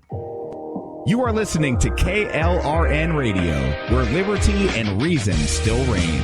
You are listening to KLRN Radio, where liberty and reason still reign.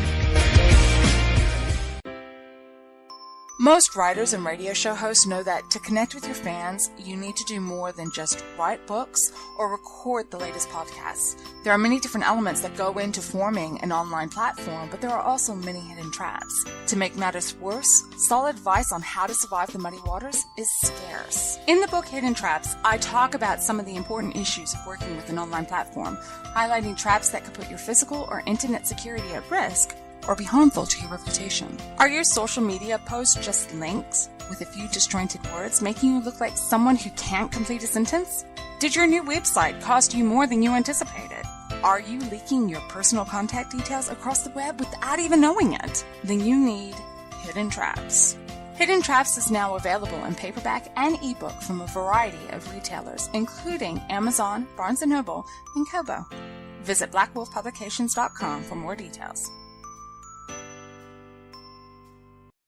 Most writers and radio show hosts know that to connect with your fans, you need to do more than just write books or record the latest podcasts. There are many different elements that go into forming an online platform, but there are also many hidden traps. To make matters worse, solid advice on how to survive the muddy waters is scarce. In the book Hidden Traps, I talk about some of the important issues of working with an online platform, highlighting traps that could put your physical or internet security at risk or be harmful to your reputation. Are your social media posts just links with a few disjointed words, making you look like someone who can't complete a sentence? Did your new website cost you more than you anticipated? Are you leaking your personal contact details across the web without even knowing it? Then you need Hidden Traps. Hidden Traps is now available in paperback and ebook from a variety of retailers, including Amazon, Barnes & Noble, and Kobo. Visit blackwolfpublications.com for more details.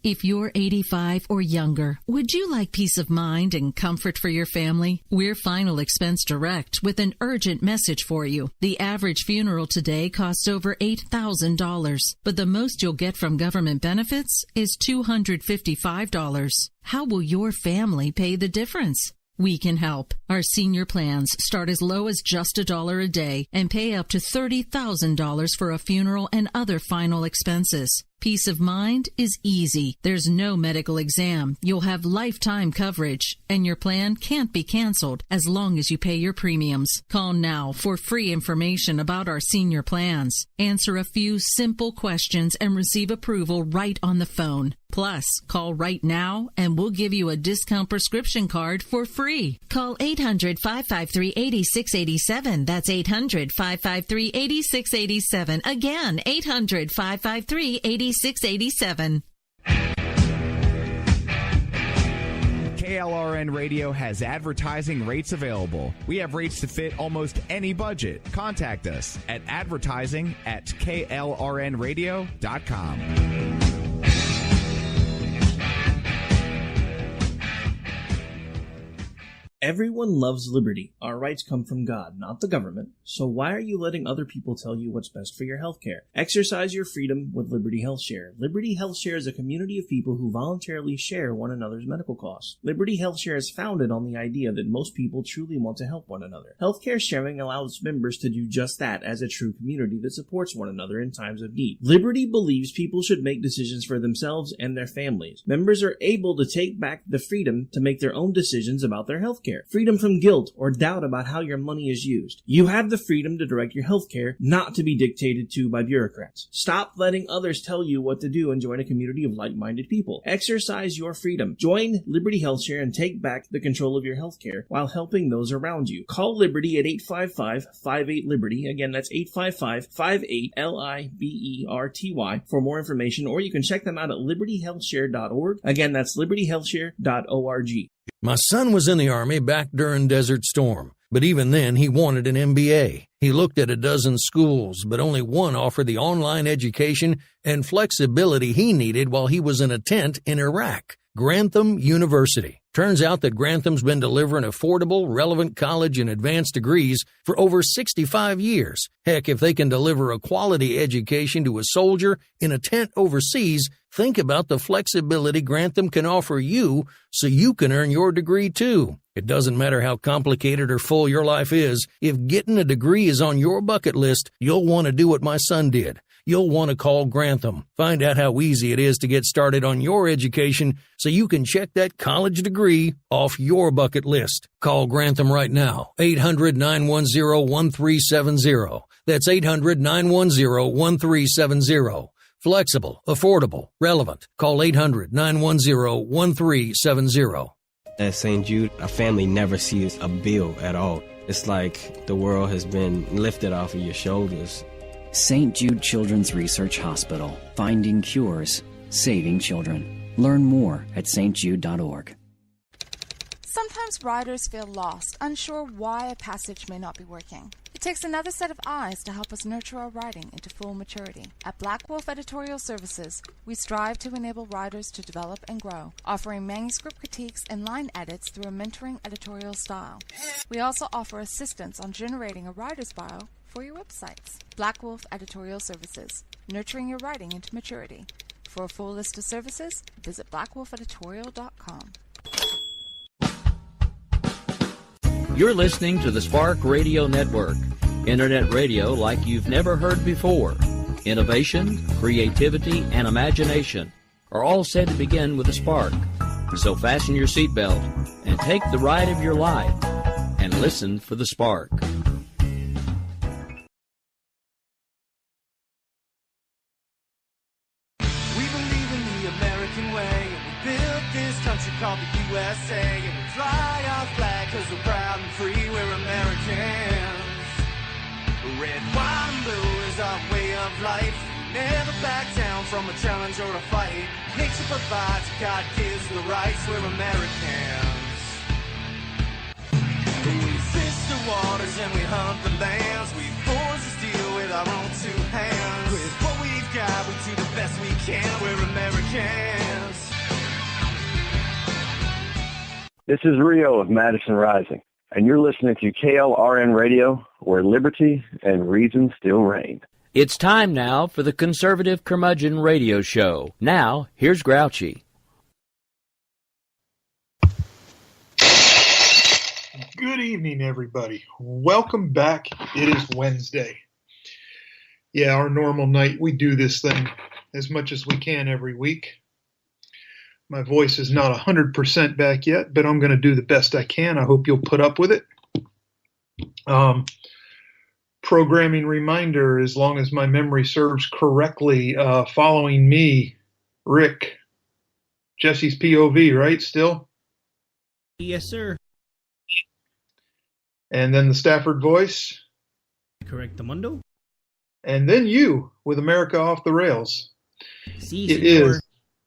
If you're 85 or younger, would you like peace of mind and comfort for your family? We're Final Expense Direct with an urgent message for you. The average funeral today costs over $8,000, but the most you'll get from government benefits is $255. How will your family pay the difference? We can help. Our senior plans start as low as just $1 a day and pay up to $30,000 for a funeral and other final expenses. Peace of mind is easy. There's no medical exam. You'll have lifetime coverage, and your plan can't be canceled as long as you pay your premiums. Call now for free information about our senior plans. Answer a few simple questions and receive approval right on the phone. Plus, call right now and we'll give you a discount prescription card for free. Call 800-553-8687. That's 800-553-8687. Again, 800-553-8687. KLRN Radio has advertising rates available. We have rates to fit almost any budget. Contact us at advertising@klrnradio.com. Everyone loves liberty. Our rights come from God, not the government. So why are you letting other people tell you what's best for your health care? Exercise your freedom with Liberty Health Share. Liberty Health Share is a community of people who voluntarily share one another's medical costs. Liberty Health Share is founded on the idea that most people truly want to help one another. Healthcare sharing allows members to do just that as a true community that supports one another in times of need. Liberty believes people should make decisions for themselves and their families. Members are able to take back the freedom to make their own decisions about their health care. Freedom from guilt or doubt about how your money is used. You have the freedom to direct your health care, not to be dictated to by bureaucrats. Stop letting others tell you what to do and join a community of like-minded people. Exercise your freedom. Join Liberty Health Share and take back the control of your health care while helping those around you. Call Liberty at 855-58-LIBERTY. Again, that's 855-58-LIBERTY for more information, or you can check them out at libertyhealthshare.org. Again, that's libertyhealthshare.org. My son was in the Army back during Desert Storm, but even then he wanted an MBA. He looked at a dozen schools, but only one offered the online education and flexibility he needed while he was in a tent in Iraq. Grantham University. Turns out that Grantham's been delivering affordable, relevant college and advanced degrees for over 65 years. Heck, if they can deliver a quality education to a soldier in a tent overseas, think about the flexibility Grantham can offer you so you can earn your degree too. It doesn't matter how complicated or full your life is. If getting a degree is on your bucket list, you'll want to do what my son did. You'll want to call Grantham. Find out how easy it is to get started on your education so you can check that college degree off your bucket list. Call Grantham right now, 800-910-1370. That's 800-910-1370. Flexible, affordable, relevant. Call 800-910-1370. At St. Jude, our family never sees a bill at all. It's like the world has been lifted off of your shoulders. St. Jude Children's Research Hospital. Finding cures. Saving children. Learn more at stjude.org. Sometimes writers feel lost, unsure why a passage may not be working. It takes another set of eyes to help us nurture our writing into full maturity. At Black Wolf Editorial Services, we strive to enable writers to develop and grow, offering manuscript critiques and line edits through a mentoring editorial style. We also offer assistance on generating a writer's bio for your websites. Black Wolf Editorial Services, nurturing your writing into maturity. For a full list of services, visit blackwolfeditorial.com. You're listening to the Spark Radio Network, internet radio like you've never heard before. Innovation, creativity, and imagination are all said to begin with a spark. So fasten your seatbelt and take the ride of your life and listen for the spark. Called the USA, and we fly our flag cause we're proud and free, we're Americans. Red, white, and blue is our way of life. Never back down from a challenge or a fight. Nature provides, God gives the rights, we're Americans. We fish the waters and we hunt the lands. We forge the steel with our own two hands. With what we've got, we do the best we can, we're Americans. This is Rio of Madison Rising, and you're listening to KLRN Radio, where liberty and reason still reign. It's time now for the Conservative Curmudgeon Radio Show. Now, here's Grouchy. Good evening, everybody. Welcome back. It is Wednesday. Yeah, our normal night. We do this thing as much as we can every week. My voice is not 100% back yet, but I'm going to do the best I can. I hope you'll put up with it. Programming reminder, as long as my memory serves correctly, following me, Rick, Jesse's POV, right, still? Yes, sir. And then the Stafford voice. Correct, Mundo. And then you, with America Off the Rails. Si,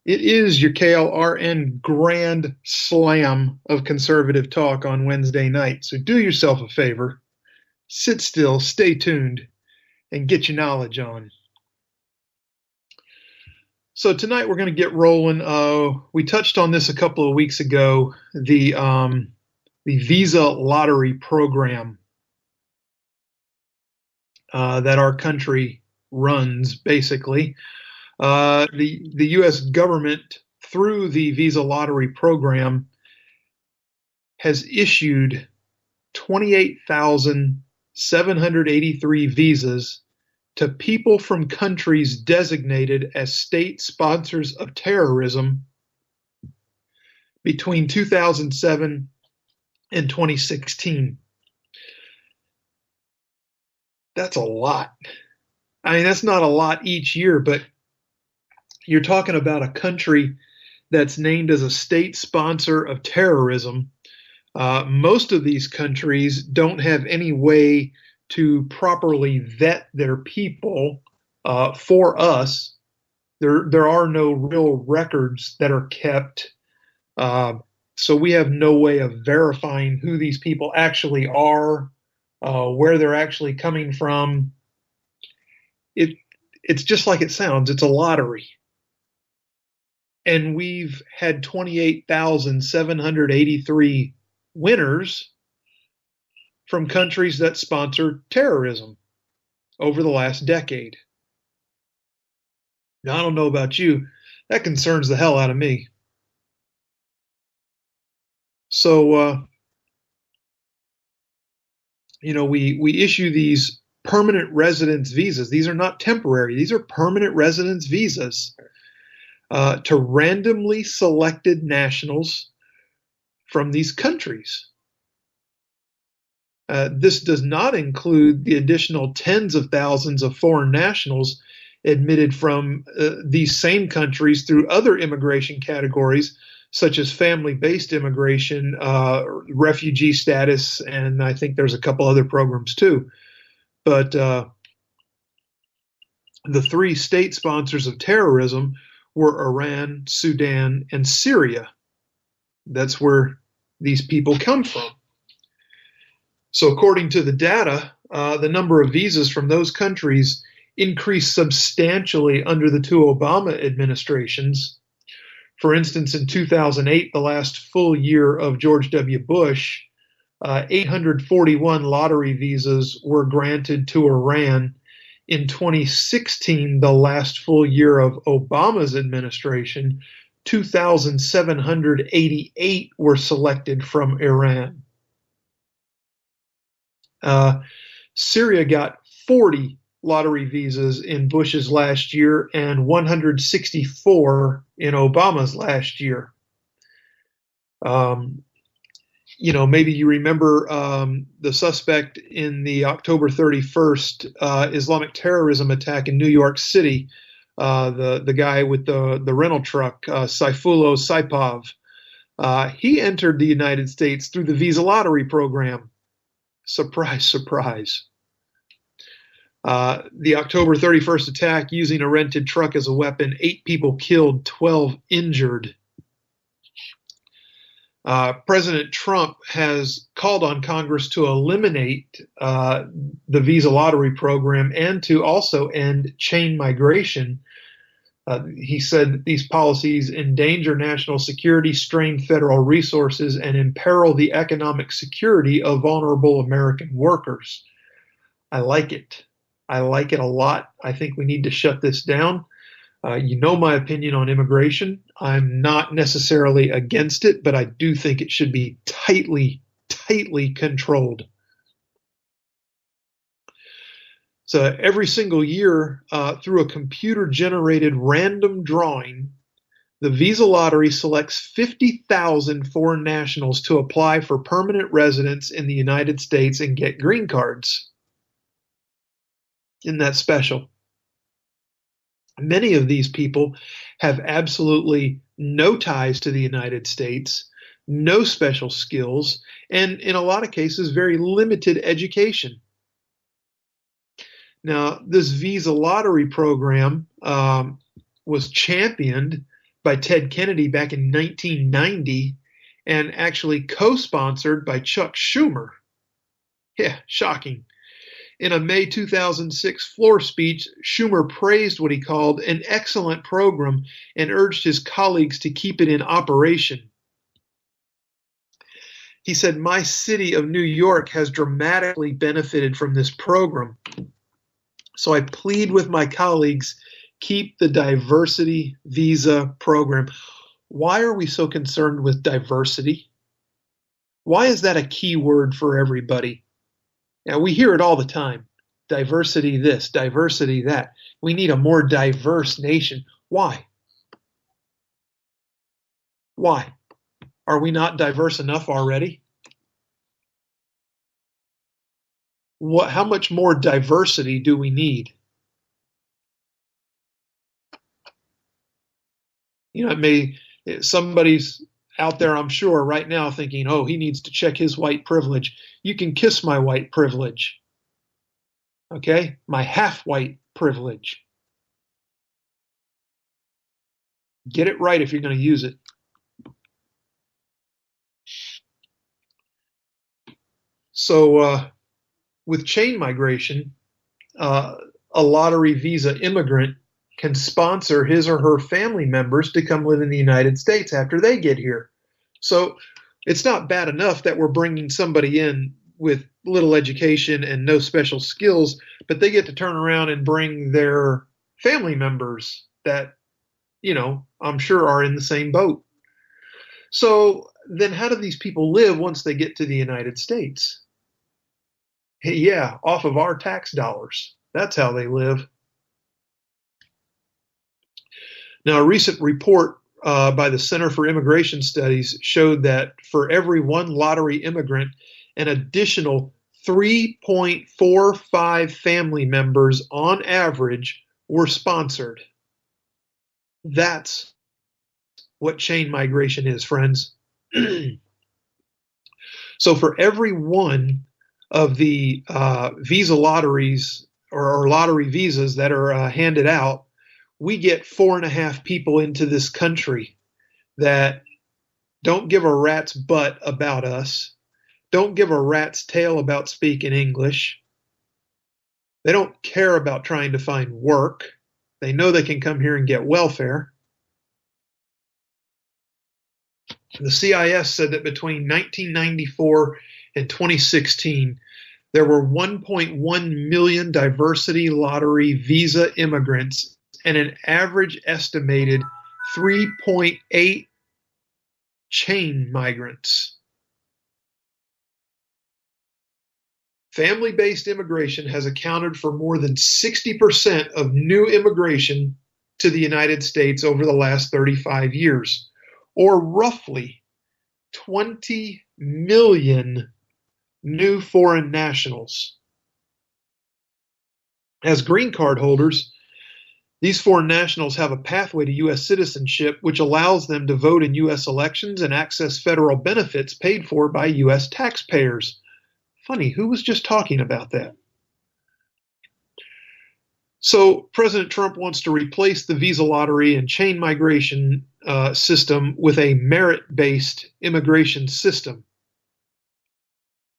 It is your KLRN Grand Slam of conservative talk on Wednesday night. So do yourself a favor, sit still, stay tuned, and get your knowledge on. So tonight we're going to get rolling. We touched on this a couple of weeks ago, the Visa lottery program that our country runs, basically. The U.S. government, through the Visa lottery program, has issued 28,783 visas to people from countries designated as state sponsors of terrorism between 2007 and 2016. That's a lot. I mean, that's not a lot each year, but you're talking about a country that's named as a state sponsor of terrorism. Most of these countries don't have any way to properly vet their people for us. There are no real records that are kept. So we have no way of verifying who these people actually are, where they're actually coming from. It's just like it sounds. It's a lottery. And we've had 28,783 winners from countries that sponsor terrorism over the last decade. Now, I don't know about you. That concerns the hell out of me. So, we issue these permanent residence visas. These are not temporary. These are permanent residence visas to randomly selected nationals from these countries. This does not include the additional tens of thousands of foreign nationals admitted from these same countries through other immigration categories, such as family-based immigration, refugee status, and I think there's a couple other programs too. But the three state sponsors of terrorism were Iran, Sudan, and Syria. That's where these people come from. So according to the data, the number of visas from those countries increased substantially under the two Obama administrations. For instance, in 2008, the last full year of George W. Bush, 841 lottery visas were granted to Iran. In 2016, the last full year of Obama's administration, 2,788 were selected from Iran. Syria got 40 lottery visas in Bush's last year and 164 in Obama's last year. Maybe you remember the suspect in the October 31st Islamic terrorism attack in New York City, the guy with the rental truck, Saifullah Saipov. He entered the United States through the visa lottery program. Surprise, surprise. The October 31st attack using a rented truck as a weapon, 8 people killed, 12 injured. President Trump has called on Congress to eliminate the visa lottery program and to also end chain migration. He said that these policies endanger national security, strain federal resources, and imperil the economic security of vulnerable American workers. I like it. I like it a lot. I think we need to shut this down. You know my opinion on immigration. I'm not necessarily against it, but I do think it should be tightly controlled. So every single year, through a computer-generated random drawing, the visa lottery selects 50,000 foreign nationals to apply for permanent residence in the United States and get green cards. Isn't that special? Many of these people have absolutely no ties to the United States, no special skills, and in a lot of cases, very limited education. Now, this visa lottery program was championed by Ted Kennedy back in 1990 and actually co-sponsored by Chuck Schumer. Yeah, shocking. In a May 2006 floor speech, Schumer praised what he called an excellent program and urged his colleagues to keep it in operation. He said, "My city of New York has dramatically benefited from this program. So I plead with my colleagues, keep the diversity visa program." Why are we so concerned with diversity? Why is that a key word for everybody? Now, we hear it all the time. Diversity this, diversity that. We need a more diverse nation. Why? Why? Are we not diverse enough already? How much more diversity do we need? Somebody's out there, I'm sure, right now thinking, oh, he needs to check his white privilege. You can kiss my white privilege. Okay? My half-white privilege. Get it right if you're going to use it. So, with chain migration, a lottery visa immigrant can sponsor his or her family members to come live in the United States after they get here. So it's not bad enough that we're bringing somebody in with little education and no special skills, but they get to turn around and bring their family members that, I'm sure are in the same boat. So then how do these people live once they get to the United States? Yeah, off of our tax dollars. That's how they live. Now, a recent report by the Center for Immigration Studies showed that for every one lottery immigrant, an additional 3.45 family members on average were sponsored. That's what chain migration is, friends. So for every one of the visa lotteries or lottery visas that are handed out, we get 4.5 people into this country that don't give a rat's butt about us, don't give a rat's tail about speaking English. They don't care about trying to find work. They know they can come here and get welfare. The CIS said that between 1994 and 2016, there were 1.1 million diversity lottery visa immigrants and an average estimated 3.8 chain migrants. Family-based immigration has accounted for more than 60% of new immigration to the United States over the last 35 years, or roughly 20 million new foreign nationals. As green card holders, these foreign nationals have a pathway to U.S. citizenship, which allows them to vote in U.S. elections and access federal benefits paid for by U.S. taxpayers. Funny, who was just talking about that? So President Trump wants to replace the visa lottery and chain migration system with a merit-based immigration system.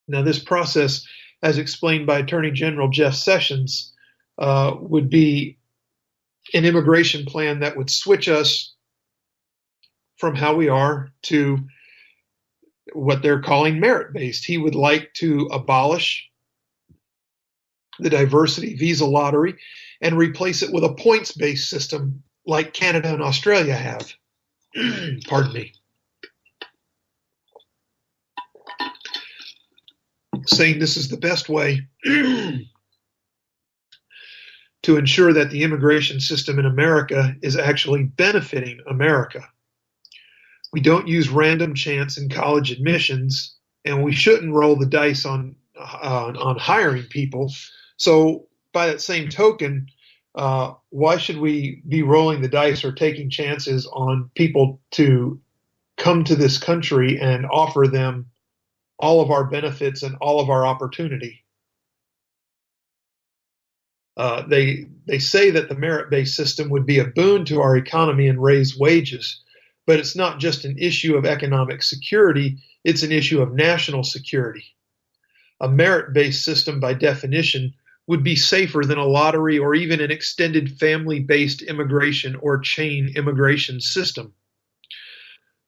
Now, this process, as explained by Attorney General Jeff Sessions, would be an immigration plan that would switch us from how we are to what they're calling merit-based. He would like to abolish the diversity visa lottery and replace it with a points-based system like Canada and Australia have. Pardon me. Saying this is the best way to ensure that the immigration system in America is actually benefiting America. We don't use random chance in college admissions, and we shouldn't roll the dice on hiring people. So by that same token, why should we be rolling the dice or taking chances on people to come to this country and offer them all of our benefits and all of our opportunity? They say that the merit-based system would be a boon to our economy and raise wages. But it's not just an issue of economic security, it's an issue of national security. A merit-based system, by definition, would be safer than a lottery or even an extended family-based immigration or chain immigration system.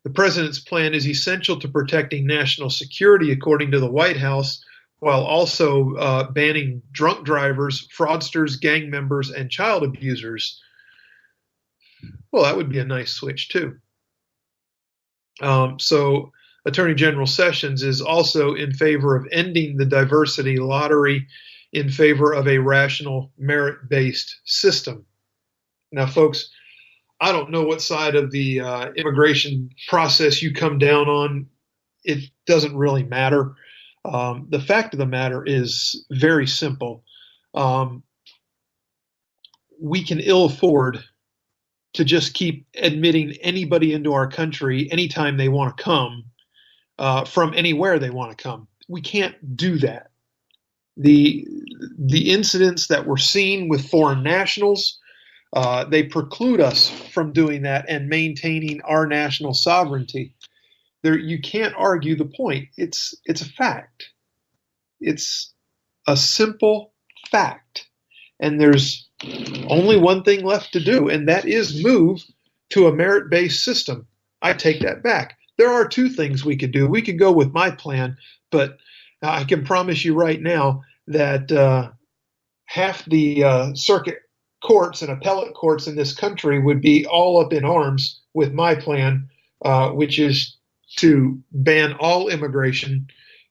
The president's plan is essential to protecting national security, according to the White House, while also banning drunk drivers, fraudsters, gang members, and child abusers. Well, that would be a nice switch, too. So Attorney General Sessions is also in favor of ending the diversity lottery in favor of a rational merit-based system. Now, folks, I don't know what side of the immigration process you come down on. It doesn't really matter. The fact of the matter is very simple. We can ill afford to just keep admitting anybody into our country anytime they want to come, from anywhere they want to come. We can't do that. The incidents that we're seeing with foreign nationals, they preclude us from doing that and maintaining our national sovereignty. You can't argue the point. It's a fact. It's a simple fact. And there's only one thing left to do, and that is move to a merit-based system. I take that back. There are two things we could do. We could go with my plan, but I can promise you right now that half the circuit courts and appellate courts in this country would be all up in arms with my plan, which is to ban all immigration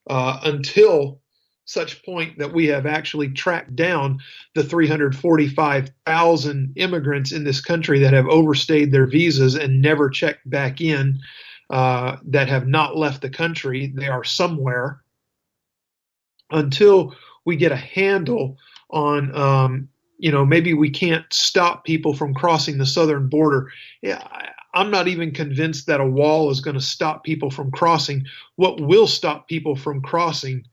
until such point that we have actually tracked down the 345,000 immigrants in this country that have overstayed their visas and never checked back in, that have not left the country. They are somewhere. Until we get a handle on, maybe we can't stop people from crossing the southern border. Yeah, I'm not even convinced that a wall is going to stop people from crossing. What will stop people from crossing?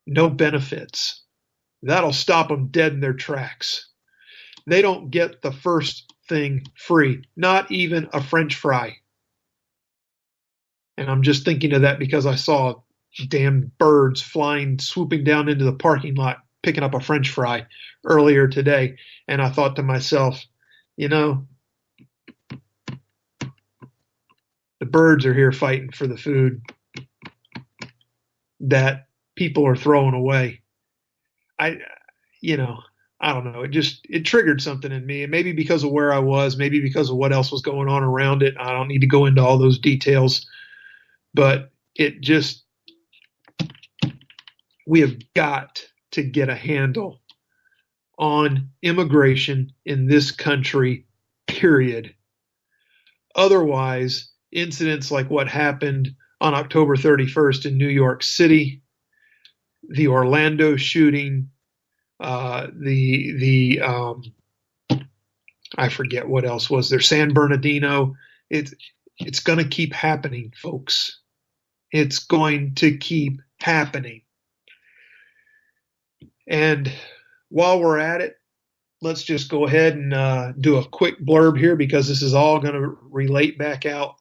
No benefits. That'll stop them dead in their tracks. They don't get the first thing free, not even a French fry. And I'm just thinking of that because I saw damn birds swooping down into the parking lot, picking up a French fry earlier today. And I thought to myself, you know, the birds are here fighting for the food that people are throwing away. I don't know. It triggered something in me. And maybe because of where I was, maybe because of what else was going on around it. I don't need to go into all those details, but we have got to get a handle on immigration in this country, period. Otherwise, incidents like what happened on October 31st in New York City, the Orlando shooting, I forget what else was there, San Bernardino. It's going to keep happening, folks. It's going to keep happening. And while we're at it, let's just go ahead and do a quick blurb here, because this is all going to relate back out.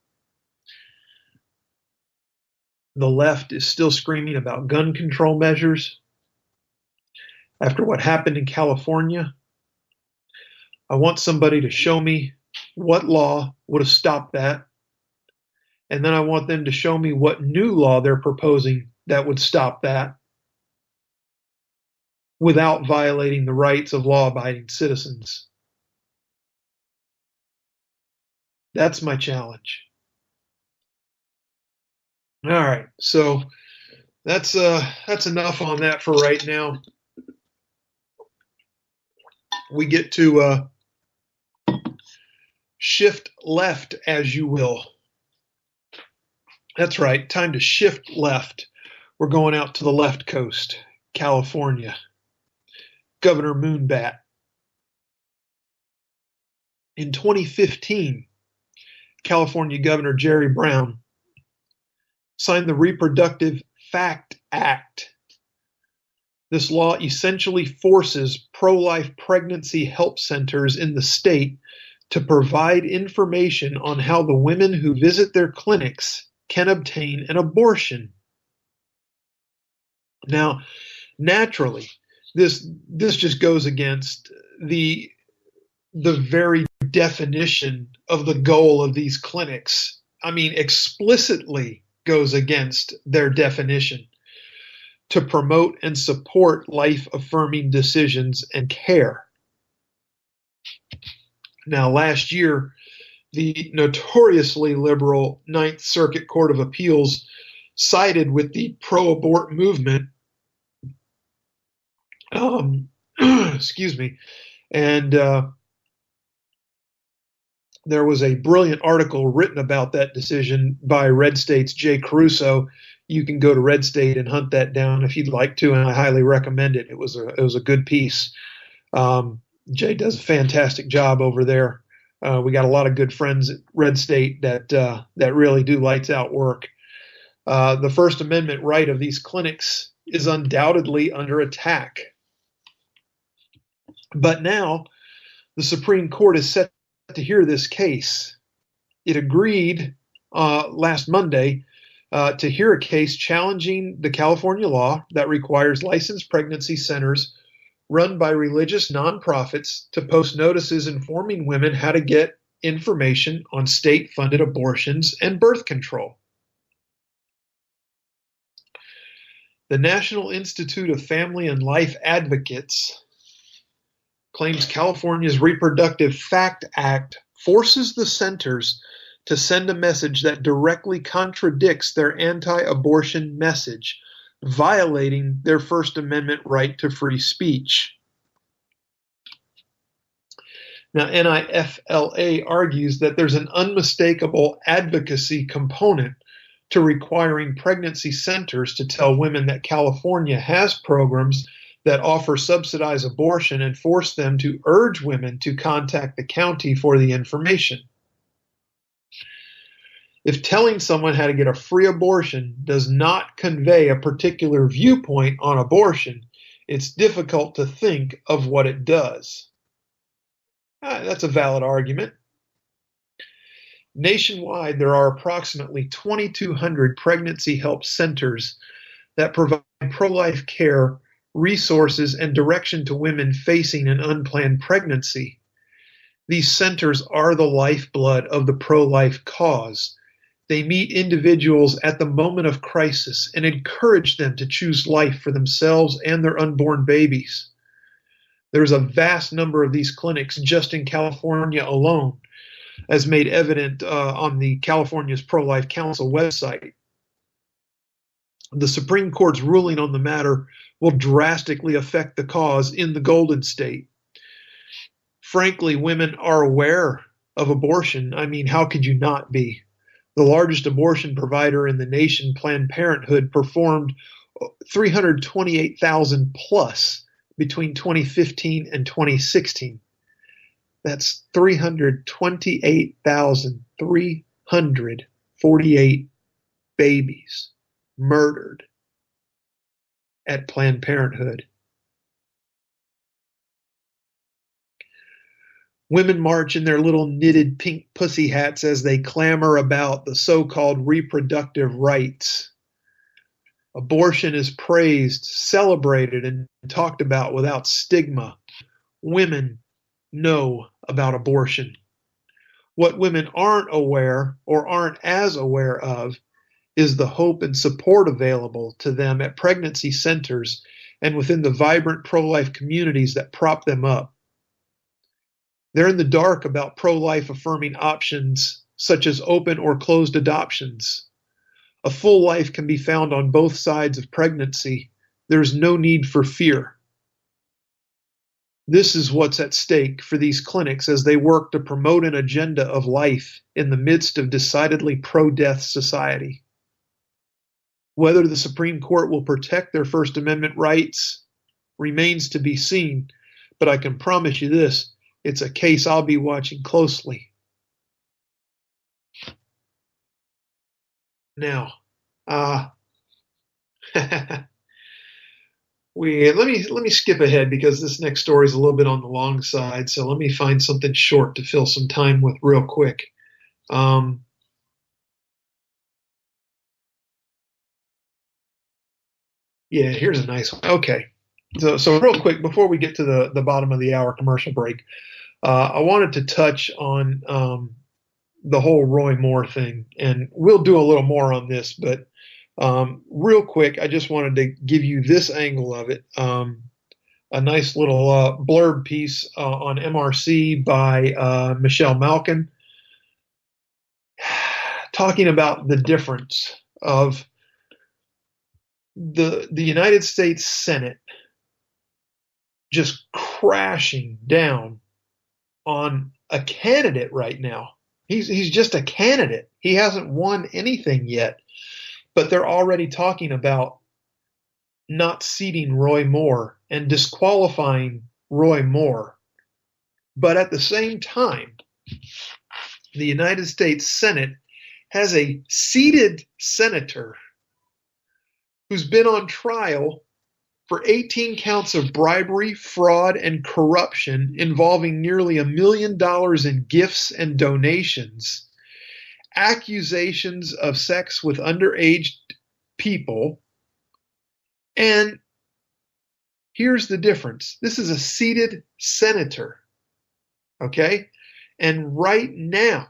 The left is still screaming about gun control measures. After what happened in California, I want somebody to show me what law would have stopped that. And then I want them to show me what new law they're proposing that would stop that without violating the rights of law-abiding citizens. That's my challenge. All right, so that's enough on that for right now. We get to shift left, as you will. That's right, time to shift left. We're going out to the left coast, California. Governor Moonbat. In 2015, California Governor Jerry Brown signed the Reproductive Fact Act. This law essentially forces pro-life pregnancy help centers in the state to provide information on how the women who visit their clinics can obtain an abortion. Now, naturally, this just goes against the very definition of the goal of these clinics. I mean, explicitly goes against their definition: to promote and support life-affirming decisions and care. Now, last year, the notoriously liberal Ninth Circuit Court of Appeals sided with the pro-abort movement. Excuse me. And there was a brilliant article written about that decision by Red State's Jay Caruso. You can go to Red State and hunt that down if you'd like to, and I highly recommend it. It was a good piece. Jay does a fantastic job over there. We got a lot of good friends at Red State that really do lights out work. The First Amendment right of these clinics is undoubtedly under attack. But now the Supreme Court is set to hear this case. It agreed last Monday to hear a case challenging the California law that requires licensed pregnancy centers run by religious nonprofits to post notices informing women how to get information on state-funded abortions and birth control. The National Institute of Family and Life Advocates claims California's Reproductive Fact Act forces the centers to send a message that directly contradicts their anti-abortion message, violating their First Amendment right to free speech. Now, NIFLA argues that there's an unmistakable advocacy component to requiring pregnancy centers to tell women that California has programs that offer subsidized abortion and force them to urge women to contact the county for the information. If telling someone how to get a free abortion does not convey a particular viewpoint on abortion, it's difficult to think of what it does. That's a valid argument. Nationwide, there are approximately 2,200 pregnancy help centers that provide pro-life care, resources, and direction to women facing an unplanned pregnancy. These centers are the lifeblood of the pro-life cause. They meet individuals at the moment of crisis and encourage them to choose life for themselves and their unborn babies. There's a vast number of these clinics just in California alone, as made evident on the California's Pro-Life Council website. The Supreme Court's ruling on the matter will drastically affect the cause in the Golden State. Frankly, women are aware of abortion. I mean, how could you not be? The largest abortion provider in the nation, Planned Parenthood, performed 328,000 plus between 2015 and 2016. That's 328,348 babies murdered at Planned Parenthood. Women march in their little knitted pink pussy hats as they clamor about the so-called reproductive rights. Abortion is praised, celebrated, and talked about without stigma. Women know about abortion. What women aren't aware or aren't as aware of is the hope and support available to them at pregnancy centers and within the vibrant pro-life communities that prop them up. They're in the dark about pro-life affirming options such as open or closed adoptions. A full life can be found on both sides of pregnancy. There's no need for fear. This is what's at stake for these clinics as they work to promote an agenda of life in the midst of decidedly pro-death society. Whether the Supreme Court will protect their First Amendment rights remains to be seen, but I can promise you this, it's a case I'll be watching closely. Now, let me skip ahead because this next story is a little bit on the long side. So let me find something short to fill some time with real quick. Yeah, here's a nice one. Okay. So real quick, before we get to the bottom of the hour commercial break, I wanted to touch on the whole Roy Moore thing, and we'll do a little more on this, but real quick, I just wanted to give you this angle of it. A nice little blurb piece on MRC by Michelle Malkin, talking about the difference of the United States Senate just crashing down on a candidate right now. He's just a candidate. He hasn't won anything yet, but they're already talking about not seating Roy Moore and disqualifying Roy Moore. But at the same time, the United States Senate has a seated senator who's been on trial for 18 counts of bribery, fraud, and corruption involving nearly $1 million in gifts and donations, accusations of sex with underage people, and here's the difference. This is a seated senator, okay? And right now,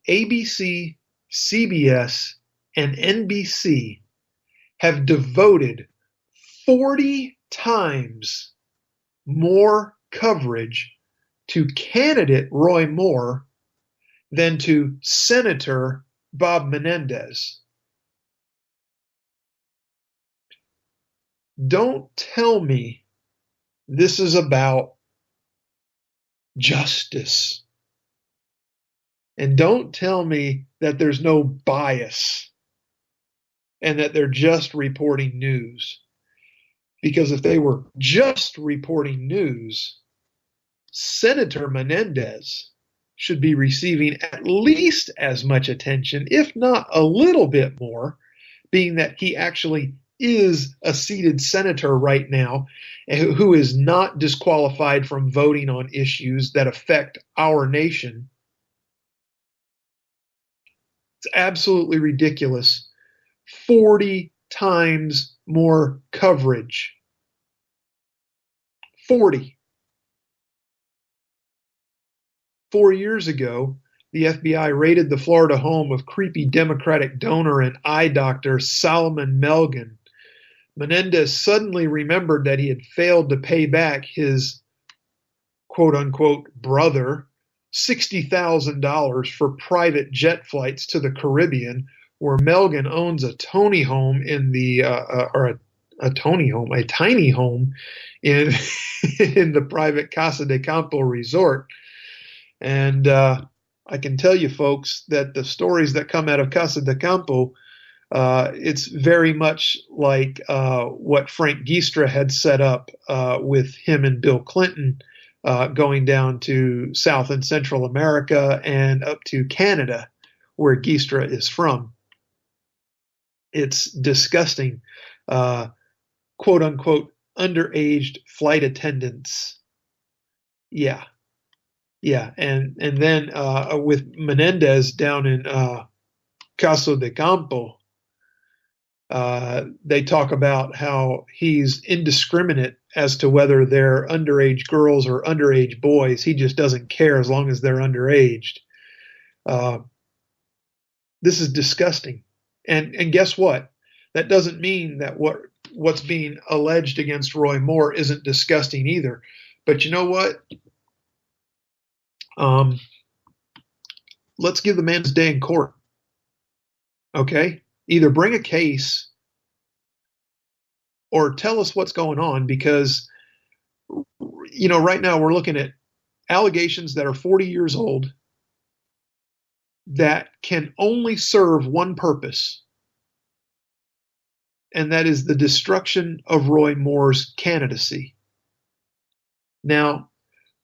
ABC, CBS, and NBC have devoted 40 times more coverage to candidate Roy Moore than to Senator Bob Menendez. Don't tell me this is about justice. And don't tell me that there's no bias and that they're just reporting news. Because if they were just reporting news, Senator Menendez should be receiving at least as much attention, if not a little bit more, being that he actually is a seated senator right now who is not disqualified from voting on issues that affect our nation. It's absolutely ridiculous. 40 times more coverage. 40. 4 years ago, the FBI raided the Florida home of creepy Democratic donor and eye doctor Solomon Melgen. Menendez suddenly remembered that he had failed to pay back his quote-unquote brother $60,000 for private jet flights to the Caribbean, where Melgen owns a tiny home in the a tiny home in in the private Casa de Campo resort. And I can tell you, folks, that the stories that come out of Casa de Campo, it's very much like what Frank Giestra had set up with him and Bill Clinton, going down to South and Central America and up to Canada, where Giestra is from. It's disgusting. Quote unquote, underaged flight attendants. Yeah. And then with Menendez down in Casa de Campo, they talk about how he's indiscriminate as to whether they're underage girls or underage boys. He just doesn't care as long as they're underaged. This is disgusting. And guess what? That doesn't mean that what's being alleged against Roy Moore isn't disgusting either. But you know what? Let's give the man his day in court. Okay? Either bring a case or tell us what's going on, because, you know, right now we're looking at allegations that are 40 years old that can only serve one purpose, and that is the destruction of Roy Moore's candidacy. Now,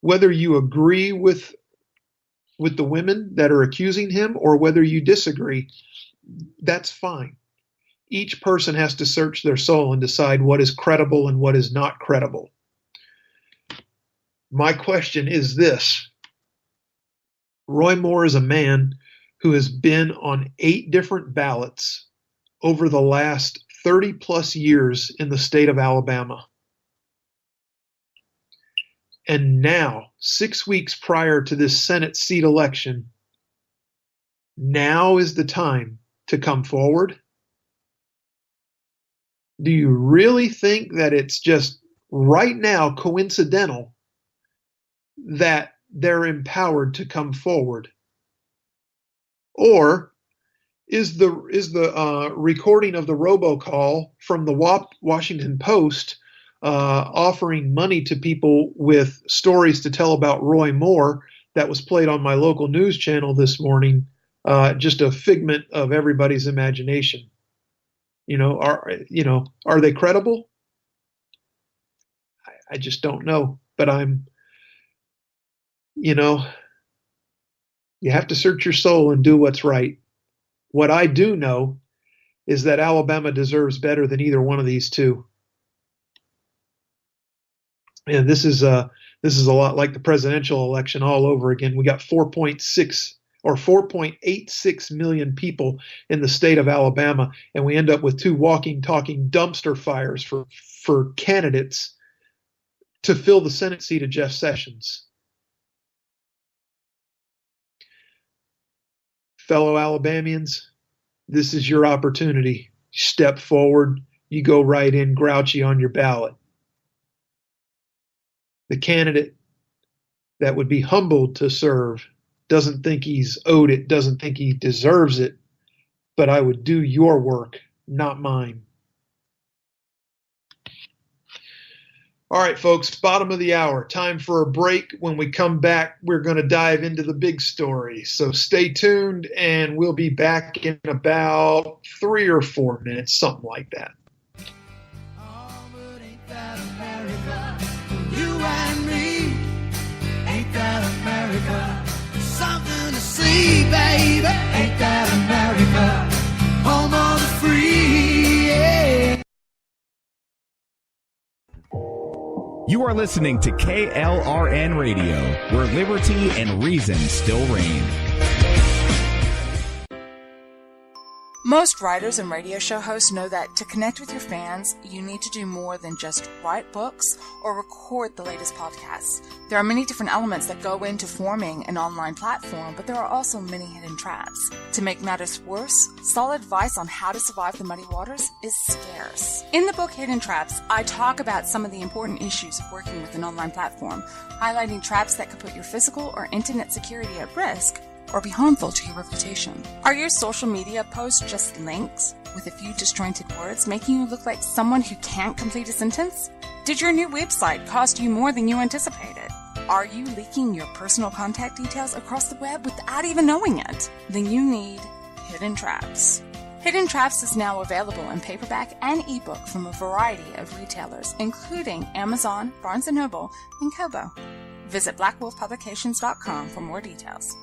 whether you agree with the women that are accusing him or whether you disagree, that's fine. Each person has to search their soul and decide what is credible and what is not credible. My question is this. Roy Moore is a man who has been on 8 different ballots over the last 30 plus years in the state of Alabama. And now, 6 weeks prior to this Senate seat election, now is the time to come forward? Do you really think that it's just right now coincidental that they're empowered to come forward? Or is the recording of the robocall from the Washington Post offering money to people with stories to tell about Roy Moore that was played on my local news channel this morning just a figment of everybody's imagination? Are they credible? I just don't know. But you have to search your soul and do what's right. What I do know is that Alabama deserves better than either one of these two. And this is a lot like the presidential election all over again. We got 4.6 or 4.86 million people in the state of Alabama, and we end up with 2 walking, talking dumpster fires for candidates to fill the Senate seat of Jeff Sessions. Fellow Alabamians, this is your opportunity. Step forward. You go right in grouchy on your ballot. The candidate that would be humbled to serve doesn't think he's owed it, doesn't think he deserves it, but I would do your work, not mine. All right, folks, bottom of the hour. Time for a break. When we come back, we're going to dive into the big story. So stay tuned, and we'll be back in about 3 or 4 minutes, something like that. Oh, but ain't that America? You and me, ain't that America? Something to see, baby. Ain't that America? Home of the free, yeah. You are listening to KLRN Radio, where liberty and reason still reign. Most writers and radio show hosts know that to connect with your fans, you need to do more than just write books or record the latest podcasts. There are many different elements that go into forming an online platform, but there are also many hidden traps. To make matters worse, solid advice on how to survive the muddy waters is scarce. In the book Hidden Traps, I talk about some of the important issues of working with an online platform, highlighting traps that could put your physical or internet security at risk or be harmful to your reputation. Are your social media posts just links with a few disjointed words, making you look like someone who can't complete a sentence? Did your new website cost you more than you anticipated? Are you leaking your personal contact details across the web without even knowing it? Then you need Hidden Traps. Hidden Traps is now available in paperback and ebook from a variety of retailers, including Amazon, Barnes & Noble, and Kobo. Visit blackwolfpublications.com for more details.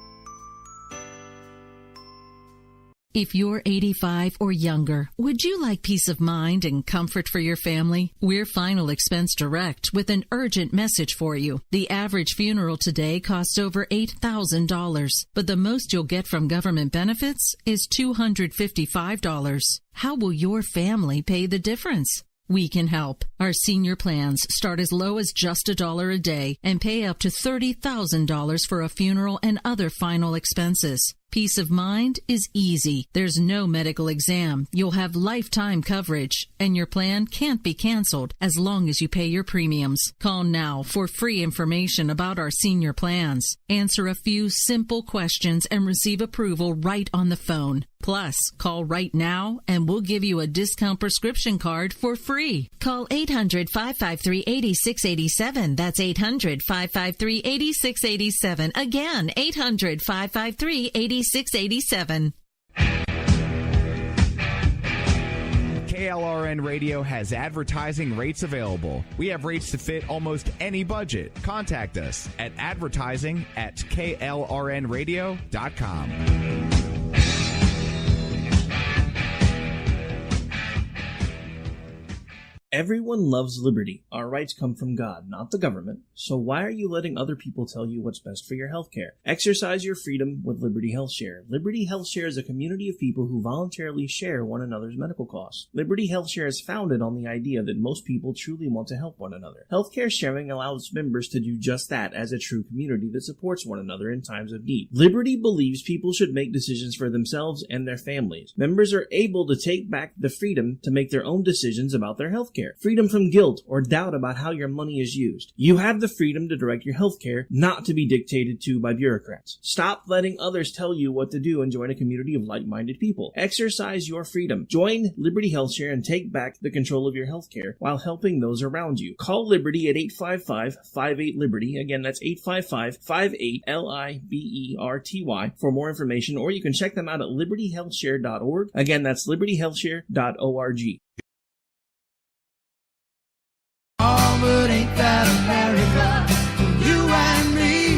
If you're 85 or younger, would you like peace of mind and comfort for your family? We're Final Expense Direct with an urgent message for you. The average funeral today costs over $8,000, but the most you'll get from government benefits is $255. How will your family pay the difference? We can help. Our senior plans start as low as just $1 a day and pay up to $30,000 for a funeral and other final expenses. Peace of mind is easy. There's no medical exam. You'll have lifetime coverage, and your plan can't be canceled as long as you pay your premiums. Call now for free information about our senior plans. Answer a few simple questions and receive approval right on the phone. Plus, call right now and we'll give you a discount prescription card for free. Call 800-553-8687. That's 800-553-8687. Again, 800-553-8687. KLRN Radio has advertising rates available. We have rates to fit almost any budget. Contact us at advertising@klrnradio.com. Everyone loves liberty. Our rights come from God, not the government. So why are you letting other people tell you what's best for your health care? Exercise your freedom with Liberty Health Share. Liberty Health Share is a community of people who voluntarily share one another's medical costs. Liberty Health Share is founded on the idea that most people truly want to help one another. Healthcare sharing allows members to do just that as a true community that supports one another in times of need. Liberty believes people should make decisions for themselves and their families. Members are able to take back the freedom to make their own decisions about their health care. Freedom from guilt or doubt about how your money is used. You have the freedom to direct your health care, not to be dictated to by bureaucrats. Stop letting others tell you what to do and join a community of like-minded people. Exercise your freedom. Join Liberty Health Share and take back the control of your health care while helping those around you. Call Liberty at 855-58-LIBERTY. Again, that's 855-58-LIBERTY for more information, or you can check them out at libertyhealthshare.org. Again, that's libertyhealthshare.org. Oh, but ain't that America? For you and me,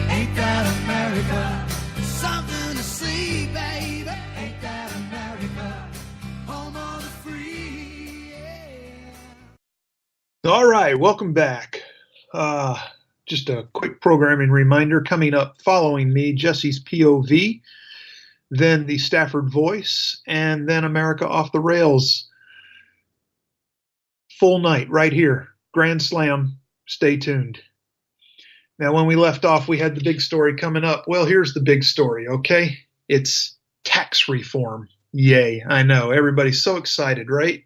ain't that America? Something to see, baby. Ain't that America? Home of the free, yeah. All right, welcome back. Just a quick programming reminder coming up following me, Jesse's POV, then the Stafford Voice, and then America Off the Rails. Full night right here. Grand Slam. Stay tuned. Now, when we left off, we had the big story coming up. Well, here's the big story, okay? It's tax reform. Yay, I know. Everybody's so excited, right?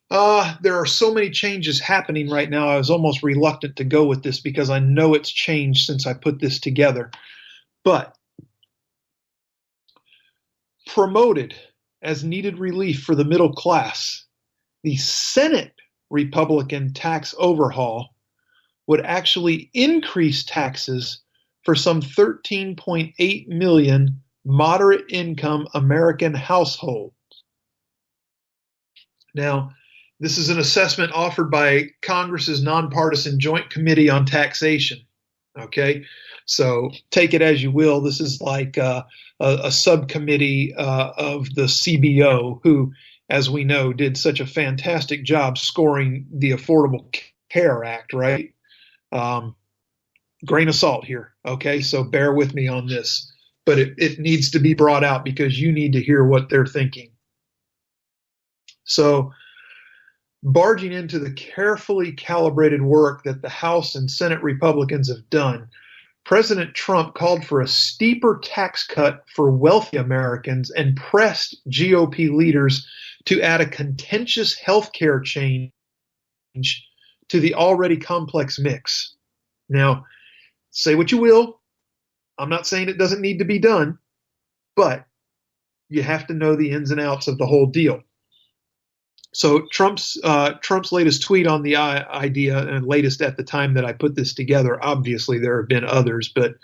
There are so many changes happening right now. I was almost reluctant to go with this because I know it's changed since I put this together. But promoted as needed relief for the middle class, the Senate Republican tax overhaul would actually increase taxes for some 13.8 million moderate income American households. Now, this is an assessment offered by Congress's nonpartisan Joint Committee on Taxation. Okay, so take it as you will. This is like a subcommittee of the CBO, who, as we know, did such a fantastic job scoring the Affordable Care Act, right? Grain of salt here, okay? So bear with me on this. But it needs to be brought out because you need to hear what they're thinking. So barging into the carefully calibrated work that the House and Senate Republicans have done, President Trump called for a steeper tax cut for wealthy Americans and pressed GOP leaders to add a contentious health care change to the already complex mix. Now, say what you will. I'm not saying it doesn't need to be done, but you have to know the ins and outs of the whole deal. So Trump's latest tweet on the idea, and latest at the time that I put this together, obviously there have been others, but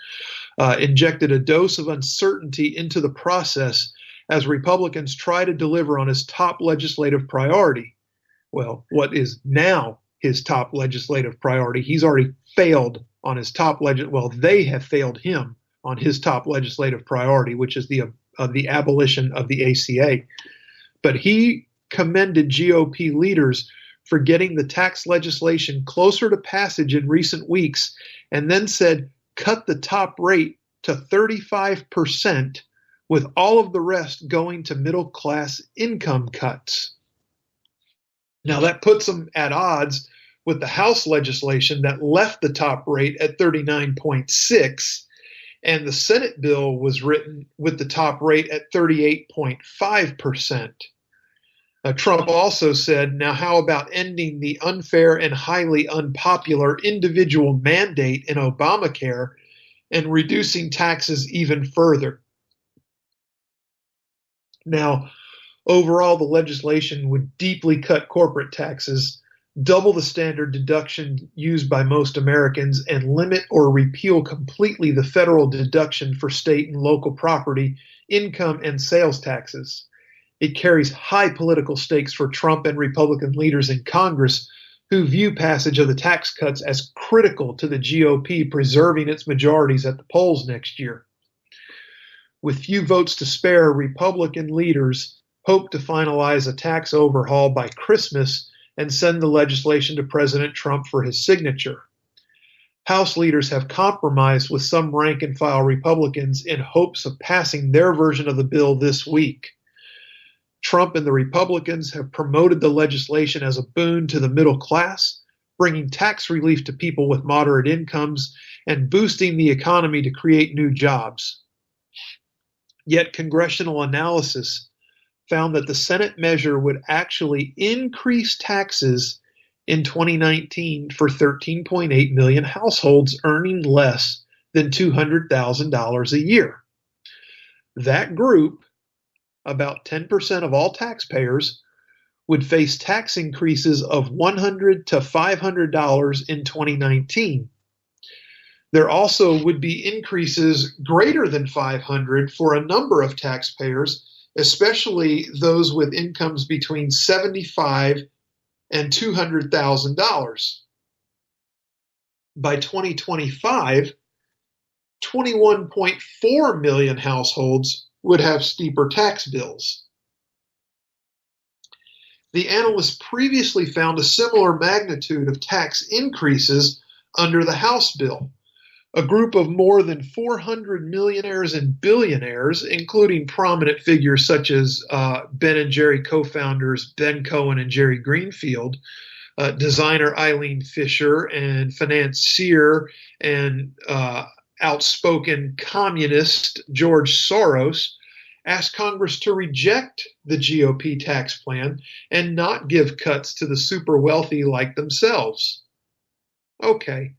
injected a dose of uncertainty into the process as Republicans try to deliver on his top legislative priority. Well, what is now his top legislative priority? He's already failed on his top they have failed him on his top legislative priority, which is the abolition of the ACA. But he commended GOP leaders for getting the tax legislation closer to passage in recent weeks, and then said, cut the top rate to 35%, with all of the rest going to middle-class income cuts. Now that puts them at odds with the House legislation that left the top rate at 39.6%, and the Senate bill was written with the top rate at 38.5%. Trump also said, now how about ending the unfair and highly unpopular individual mandate in Obamacare and reducing taxes even further? Now, overall, the legislation would deeply cut corporate taxes, double the standard deduction used by most Americans, and limit or repeal completely the federal deduction for state and local property, income, and sales taxes. It carries high political stakes for Trump and Republican leaders in Congress who view passage of the tax cuts as critical to the GOP preserving its majorities at the polls next year. With few votes to spare, Republican leaders hope to finalize a tax overhaul by Christmas and send the legislation to President Trump for his signature. House leaders have compromised with some rank-and-file Republicans in hopes of passing their version of the bill this week. Trump and the Republicans have promoted the legislation as a boon to the middle class, bringing tax relief to people with moderate incomes and boosting the economy to create new jobs. Yet congressional analysis found that the Senate measure would actually increase taxes in 2019 for 13.8 million households earning less than $200,000 a year. That group, about 10% of all taxpayers, would face tax increases of $100 to $500 in 2019. There also would be increases greater than $500 for a number of taxpayers, especially those with incomes between $75,000 and $200,000. By 2025, 21.4 million households would have steeper tax bills. The analysts previously found a similar magnitude of tax increases under the House bill. A group of more than 400 millionaires and billionaires, including prominent figures such as Ben & Jerry co-founders Ben Cohen and Jerry Greenfield, designer Eileen Fisher, and financier and outspoken communist George Soros, asked Congress to reject the GOP tax plan and not give cuts to the super wealthy like themselves. Okay.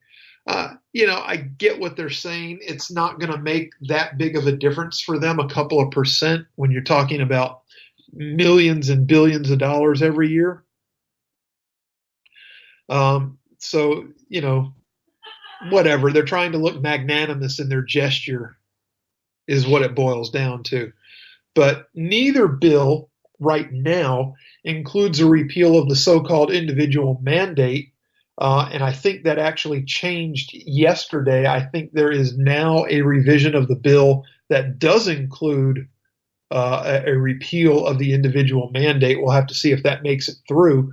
I get what they're saying. It's not going to make that big of a difference for them, a couple of percent, when you're talking about millions and billions of dollars every year. Whatever. They're trying to look magnanimous in their gesture is what it boils down to. But neither bill right now includes a repeal of the so-called individual mandate. And I think that actually changed yesterday. I think there is now a revision of the bill that does include a repeal of the individual mandate. We'll have to see if that makes it through.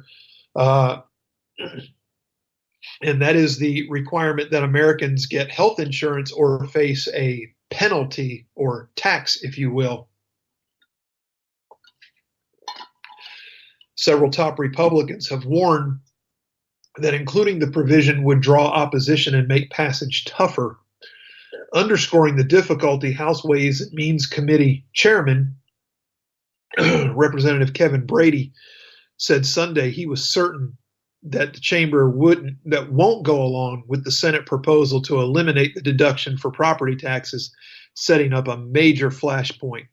and that is the requirement that Americans get health insurance or face a penalty or tax, if you will. Several top Republicans have warned that including the provision would draw opposition and make passage tougher. Underscoring the difficulty, House Ways and Means Committee Chairman, Representative Kevin Brady, said Sunday he was certain that the chamber won't go along with the Senate proposal to eliminate the deduction for property taxes, setting up a major flashpoint.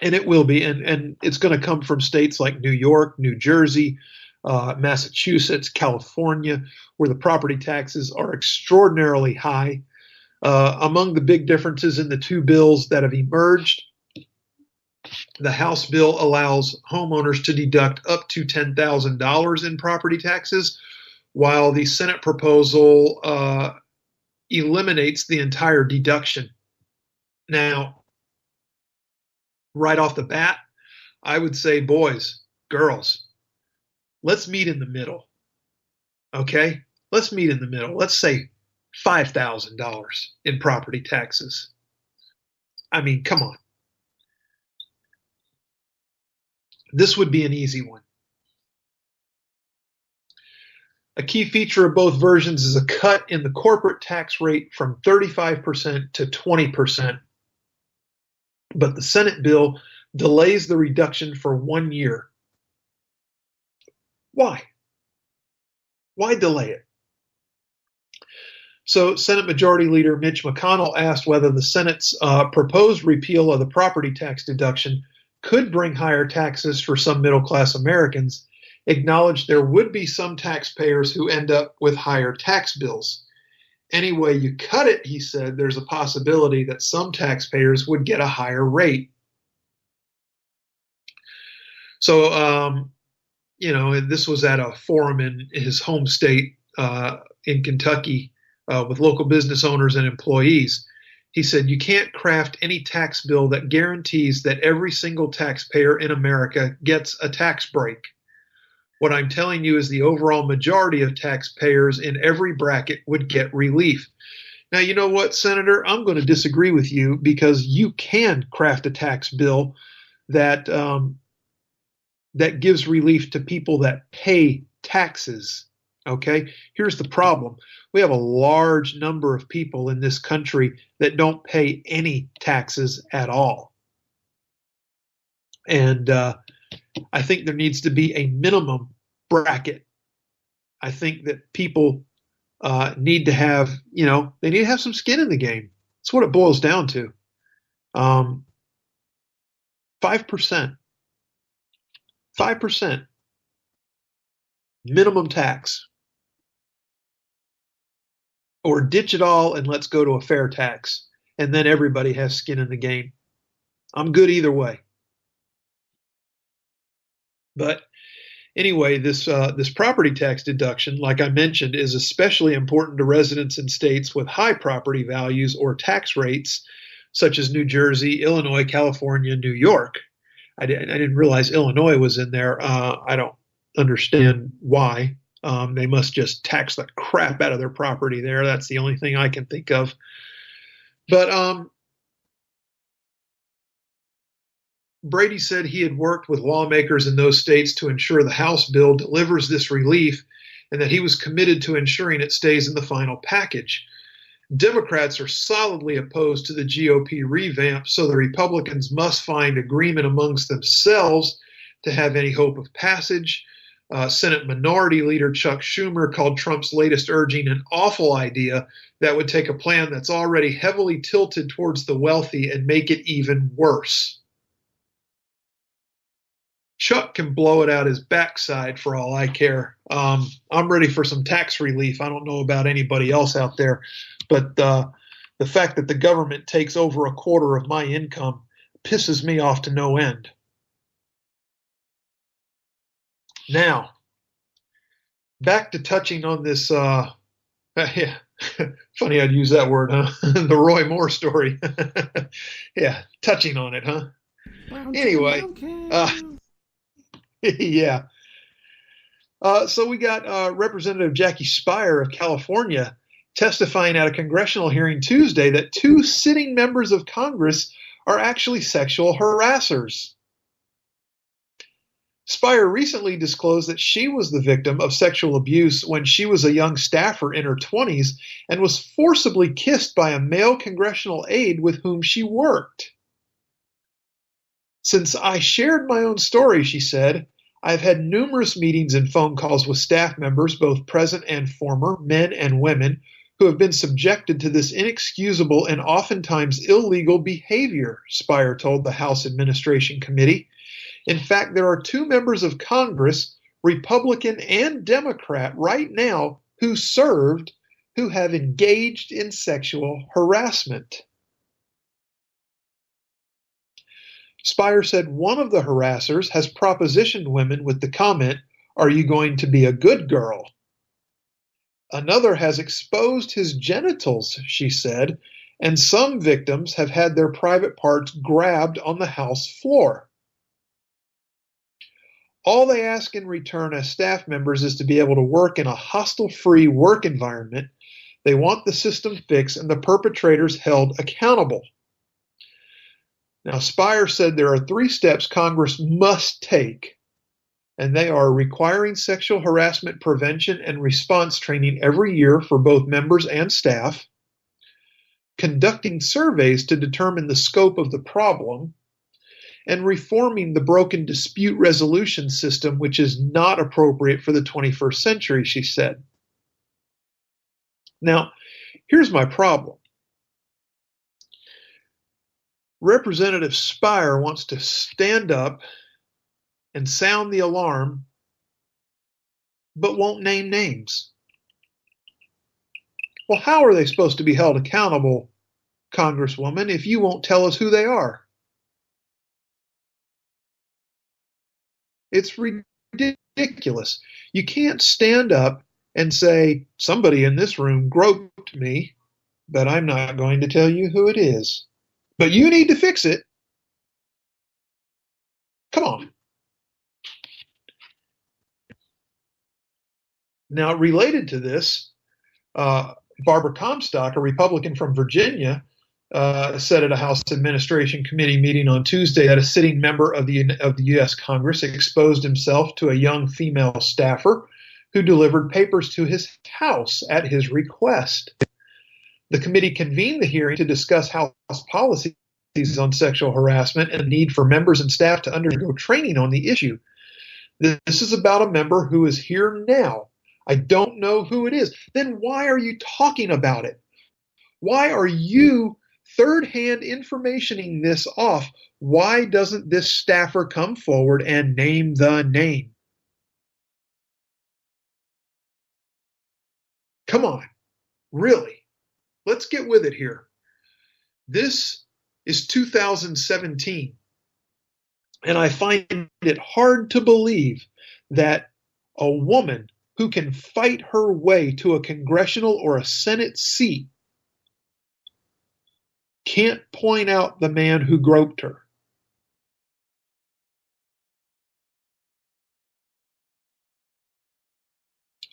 And it will be, and it's going to come from states like New York, New Jersey, Massachusetts, California, where the property taxes are extraordinarily high. Among the big differences in the two bills that have emerged, the House bill allows homeowners to deduct up to $10,000 in property taxes, while the Senate proposal eliminates the entire deduction. Now, right off the bat, I would say, boys, girls, let's meet in the middle. Okay? Let's meet in the middle. Let's say $5,000 in property taxes. I mean, come on. This would be an easy one. A key feature of both versions is a cut in the corporate tax rate from 35% to 20%. But the Senate bill delays the reduction for 1 year. Why? Why delay it? So Senate Majority Leader Mitch McConnell asked whether the Senate's proposed repeal of the property tax deduction could bring higher taxes for some middle-class Americans, acknowledged there would be some taxpayers who end up with higher tax bills. Any way you cut it, he said, there's a possibility that some taxpayers would get a higher rate. So, this was at a forum in his home state in Kentucky with local business owners and employees. He said, you can't craft any tax bill that guarantees that every single taxpayer in America gets a tax break. What I'm telling you is the overall majority of taxpayers in every bracket would get relief. Now, you know what, Senator? I'm going to disagree with you because you can craft a tax bill that that gives relief to people that pay taxes. Okay? Here's the problem. We have a large number of people in this country that don't pay any taxes at all. And I think there needs to be a minimum bracket. I think that people need to have, they need to have some skin in the game. That's what it boils down to. 5%. 5% minimum tax. Or ditch it all and let's go to a fair tax. And then everybody has skin in the game. I'm good either way. But anyway, this property tax deduction, like I mentioned, is especially important to residents in states with high property values or tax rates, such as New Jersey, Illinois, California, New York. I didn't realize Illinois was in there. I don't understand why. They must just tax the crap out of their property there. That's the only thing I can think of. But Brady said he had worked with lawmakers in those states to ensure the House bill delivers this relief and that he was committed to ensuring it stays in the final package. Democrats are solidly opposed to the GOP revamp, so the Republicans must find agreement amongst themselves to have any hope of passage. Senate Minority Leader Chuck Schumer called Trump's latest urging an awful idea that would take a plan that's already heavily tilted towards the wealthy and make it even worse. Chuck can blow it out his backside for all I care. I'm ready for some tax relief. I don't know about anybody else out there, but the fact that the government takes over a quarter of my income pisses me off to no end. Now, back to touching on this, funny I'd use that word, huh? The Roy Moore story. Yeah, touching on it, huh? Anyway, yeah. So we got Representative Jackie Speier of California testifying at a congressional hearing Tuesday that 2 sitting members of Congress are actually sexual harassers. Speier recently disclosed that she was the victim of sexual abuse when she was a young staffer in her 20s and was forcibly kissed by a male congressional aide with whom she worked. Since I shared my own story, she said, I've had numerous meetings and phone calls with staff members, both present and former, men and women, who have been subjected to this inexcusable and oftentimes illegal behavior, Speier told the House Administration Committee. In fact, there are 2 members of Congress, Republican and Democrat, right now who served, who have engaged in sexual harassment. Speier said one of the harassers has propositioned women with the comment, "Are you going to be a good girl?" Another has exposed his genitals, she said, and some victims have had their private parts grabbed on the House floor. All they ask in return as staff members is to be able to work in a hostile-free work environment. They want the system fixed and the perpetrators held accountable. Now, Speier said there are 3 steps Congress must take, and they are requiring sexual harassment prevention and response training every year for both members and staff, conducting surveys to determine the scope of the problem, and reforming the broken dispute resolution system, which is not appropriate for the 21st century, she said. Now, here's my problem. Representative Speier wants to stand up and sound the alarm, but won't name names. Well, how are they supposed to be held accountable, Congresswoman, if you won't tell us who they are? It's ridiculous. You can't stand up and say, somebody in this room groped me, but I'm not going to tell you who it is. But you need to fix it. Come on. Now, related to this, Barbara Comstock, a Republican from Virginia, said at a House Administration Committee meeting on Tuesday that a sitting member of the U.S. Congress exposed himself to a young female staffer who delivered papers to his house at his request. The committee convened the hearing to discuss House policies on sexual harassment and the need for members and staff to undergo training on the issue. This is about a member who is here now. I don't know who it is. Then why are you talking about it? Why are you third-hand informationing this off? Why doesn't this staffer come forward and name the name? Come on, really? Let's get with it here. This is 2017, and I find it hard to believe that a woman who can fight her way to a congressional or a Senate seat can't point out the man who groped her.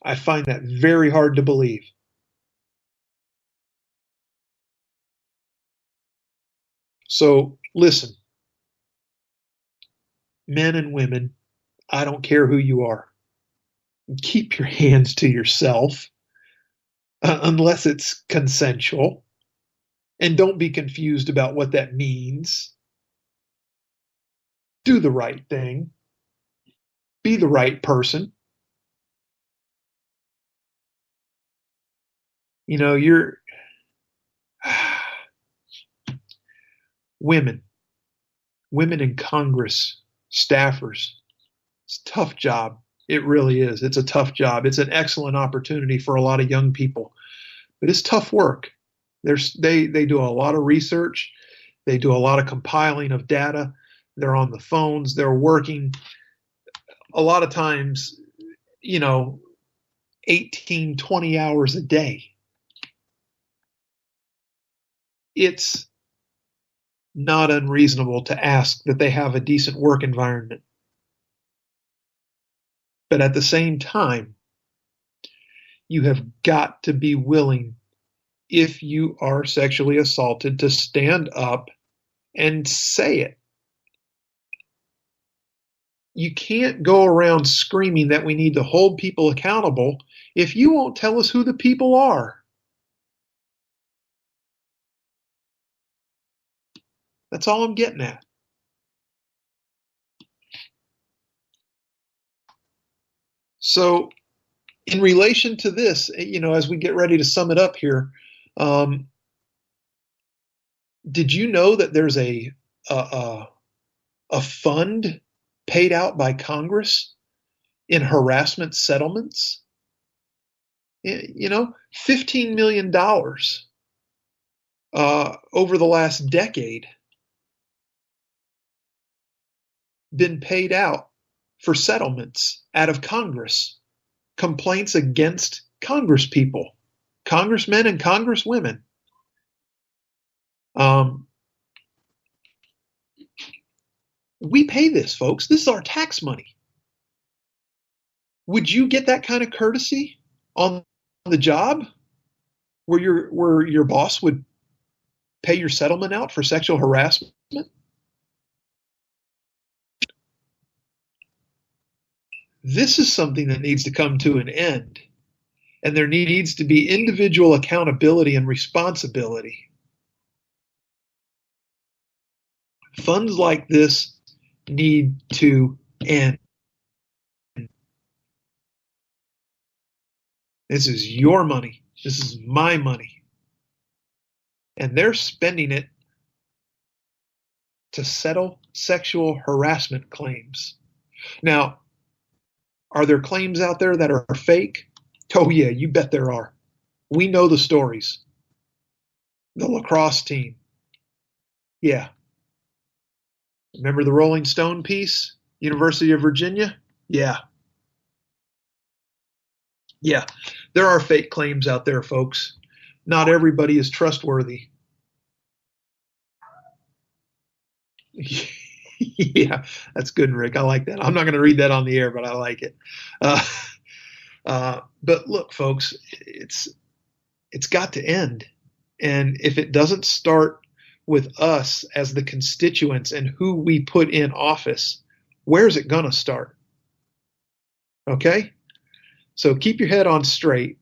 I find that very hard to believe. So listen, men and women, I don't care who you are. Keep your hands to yourself unless it's consensual. And don't be confused about what that means. Do the right thing. Be the right person. You know, you're women in Congress, staffers. It's a tough job. It really is. It's a tough job. It's an excellent opportunity for a lot of young people, but it's tough work. They do a lot of research. They do a lot of compiling of data. They're on the phones. They're working a lot of times, 18, 20 hours a day. It's not unreasonable to ask that they have a decent work environment. But at the same time, you have got to be willing, if you are sexually assaulted, to stand up and say it. You can't go around screaming that we need to hold people accountable if you won't tell us who the people are. That's all I'm getting at. So, in relation to this, as we get ready to sum it up here, did you know that there's a fund paid out by Congress in harassment settlements? $15 million over the last decade been paid out for settlements out of Congress, complaints against Congress people, congressmen and congresswomen. We pay this, folks. This is our tax money. Would you get that kind of courtesy on the job where your boss would pay your settlement out for sexual harassment? This is something that needs to come to an end, and there needs to be individual accountability and responsibility. Funds like this need to end. This is your money. This is my money. And they're spending it to settle sexual harassment claims. Now, are there claims out there that are fake? Oh, yeah, you bet there are. We know the stories. The lacrosse team. Yeah. Remember the Rolling Stone piece? University of Virginia? Yeah. Yeah. There are fake claims out there, folks. Not everybody is trustworthy. Yeah, that's good, Rick. I like that. I'm not going to read that on the air, but I like it. But look, folks, it's got to end. And if it doesn't start with us as the constituents and who we put in office, where's it going to start? Okay? So keep your head on straight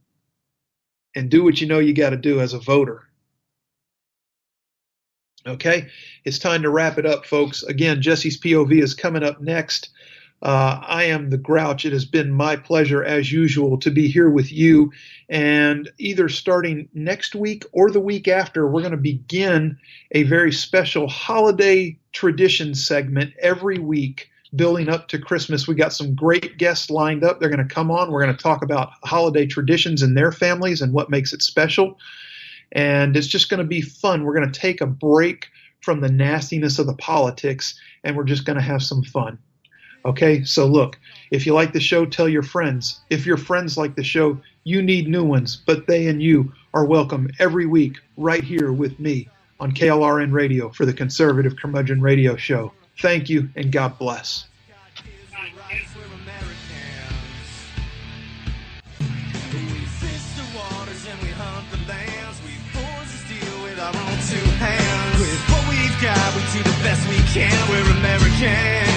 and do what you know you got to do as a voter. Okay, it's time to wrap it up, folks. Again, Jesse's POV is coming up next. I am the Grouch. It has been my pleasure, as usual, to be here with you. And either starting next week or the week after, we're going to begin a very special holiday tradition segment every week, building up to Christmas. We got some great guests lined up. They're going to come on. We're going to talk about holiday traditions in their families and what makes it special. And it's just going to be fun. We're going to take a break from the nastiness of the politics, and we're just going to have some fun. Okay, so look, if you like the show, tell your friends. If your friends like the show, you need new ones, but they and you are welcome every week right here with me on KLRN Radio for the Conservative Curmudgeon Radio Show. Thank you, and God bless. With what we've got, we do the best we can. We're Americans.